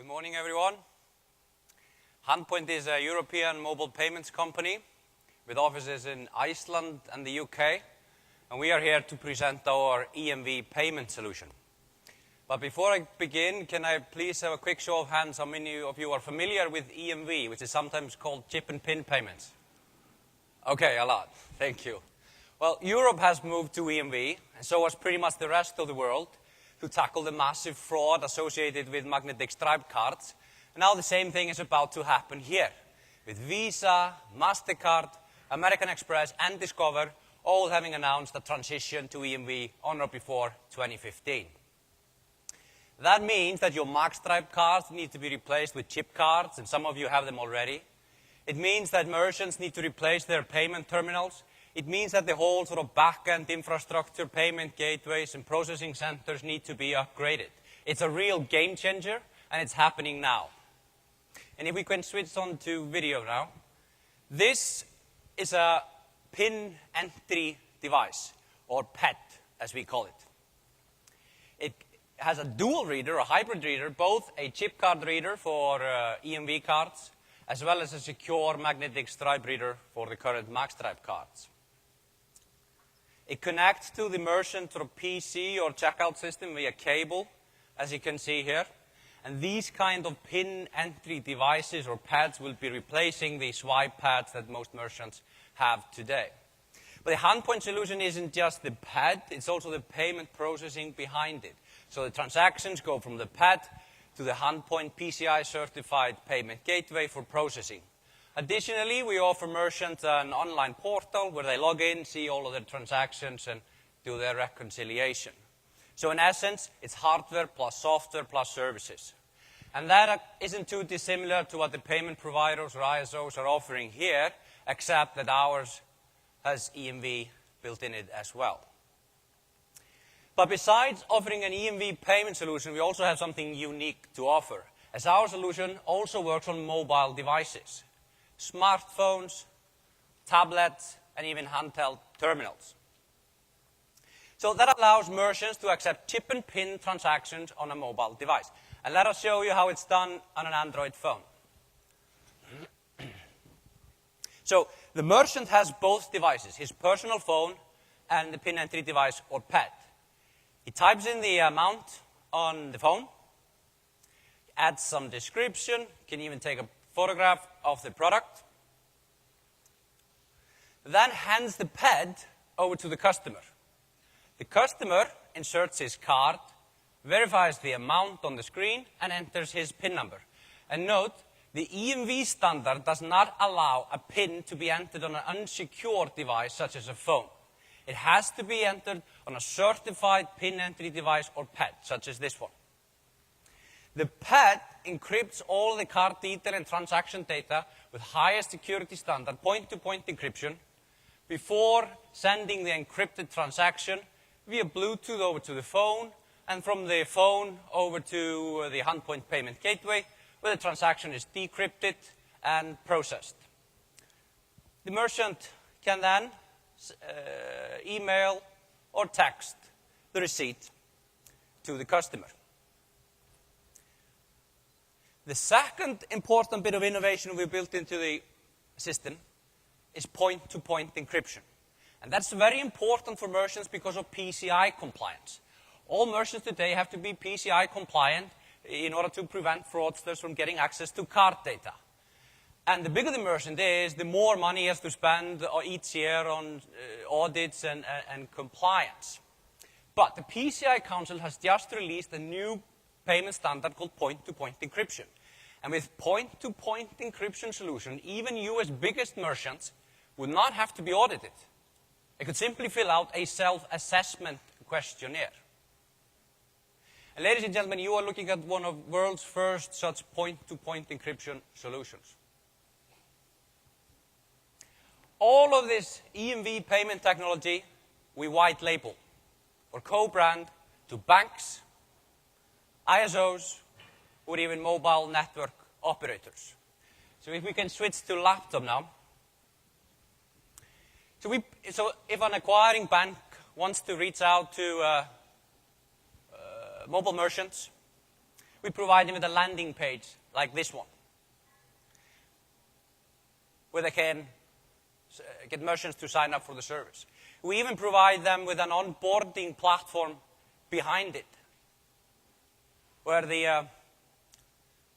Good morning, everyone. Handpoint is a European mobile payments company with offices in Iceland and the UK, and we are here to present our EMV payment solution. But before I begin, can I please have a quick show of hands how many of you are familiar with EMV, which is sometimes called chip and pin payments? Okay, a lot. Thank you. Well, Europe has moved to EMV, and so has pretty much the rest of the world, to tackle the massive fraud associated with magnetic stripe cards. And now the same thing is about to happen here, with Visa, MasterCard, American Express, and Discover all having announced a transition to EMV on or before 2015. That means that your magstripe cards need to be replaced with chip cards, and some of you have them already. It means that merchants need to replace their payment terminals. It means that the whole sort of back-end infrastructure, payment gateways, and processing centers need to be upgraded. It's a real game changer, and it's happening now. And if we can switch on to video now. This is a pin entry device, or PET, as we call it. It has a dual reader, a hybrid reader, both a chip card reader for EMV cards, as well as a secure magnetic stripe reader for the current magstripe cards. It connects to the merchant sort of PC or checkout system via cable, as you can see here. And these kind of pin entry devices or pads will be replacing the swipe pads that most merchants have today. But the Handpoint solution isn't just the pad, it's also the payment processing behind it. So the transactions go from the pad to the Handpoint PCI certified payment gateway for processing. Additionally, we offer merchants an online portal where they log in, see all of their transactions, and do their reconciliation. So in essence, it's hardware plus software plus services. And that isn't too dissimilar to what the payment providers or ISOs are offering here, except that ours has EMV built in it as well. But besides offering an EMV payment solution, we also have something unique to offer, as our solution also works on mobile devices. Smartphones, tablets, and even handheld terminals. So that allows merchants to accept chip and pin transactions on a mobile device. And let us show you how it's done on an Android phone. So the merchant has both devices, his personal phone and the pin entry device or PET. He types in the amount on the phone, adds some description, can even take a photograph of the product, then hands the PET over to the customer. The customer inserts his card, verifies the amount on the screen, and enters his PIN number. And note, the EMV standard does not allow a PIN to be entered on an unsecured device such as a phone. It has to be entered on a certified PIN entry device or PET, such as this one. The PET encrypts all the card detail and transaction data with highest security standard, point-to-point encryption, before sending the encrypted transaction via Bluetooth over to the phone, and from the phone over to the Handpoint payment gateway, where the transaction is decrypted and processed. The merchant can then email or text the receipt to the customer. The second important bit of innovation we built into the system is point-to-point encryption. And that's very important for merchants because of PCI compliance. All merchants today have to be PCI compliant in order to prevent fraudsters from getting access to card data. And the bigger the merchant is, the more money he has to spend each year on audits and compliance. But the PCI Council has just released a new payment standard called point-to-point encryption. And with point-to-point encryption solution, even US biggest merchants would not have to be audited. They could simply fill out a self-assessment questionnaire. And ladies and gentlemen, you are looking at one of the world's first such point-to-point encryption solutions. All of this EMV payment technology we white label or co-brand to banks, ISOs, or even mobile network operators. So if we can switch to laptop now. So if an acquiring bank wants to reach out to mobile merchants, we provide them with a landing page like this one, where they can get merchants to sign up for the service. We even provide them with an onboarding platform behind it, where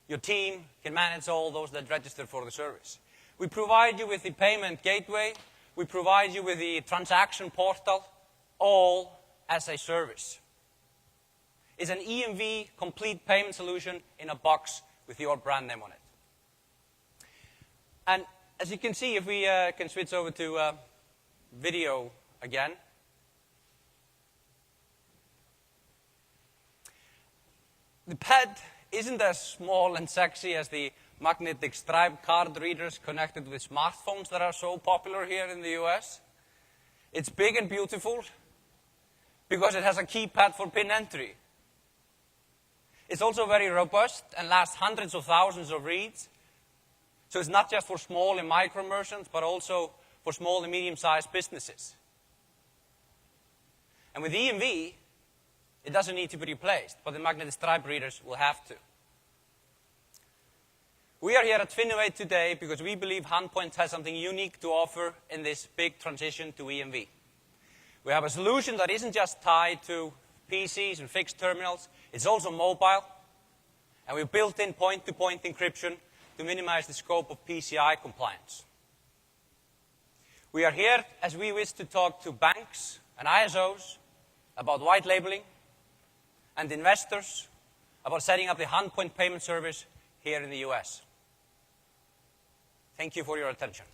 your team can manage all those that register for the service. We provide you with the payment gateway. We provide you with the transaction portal, all as a service. It's an EMV complete payment solution in a box with your brand name on it. And as you can see, if we can switch over to video again. The pad isn't as small and sexy as the magnetic stripe card readers connected with smartphones that are so popular here in the US. It's big and beautiful because it has a keypad for PIN entry. It's also very robust and lasts hundreds of thousands of reads. So it's not just for small and micro merchants, but also for small and medium-sized businesses. And with EMV, it doesn't need to be replaced, but the magnetic stripe readers will have to. We are here at Finovate today because we believe Handpoint has something unique to offer in this big transition to EMV. We have a solution that isn't just tied to PCs and fixed terminals. It's also mobile. And we've built in point-to-point encryption to minimize the scope of PCI compliance. We are here as we wish to talk to banks and ISOs about white labeling and investors about setting up the Handpoint payment service here in the US. Thank you for your attention.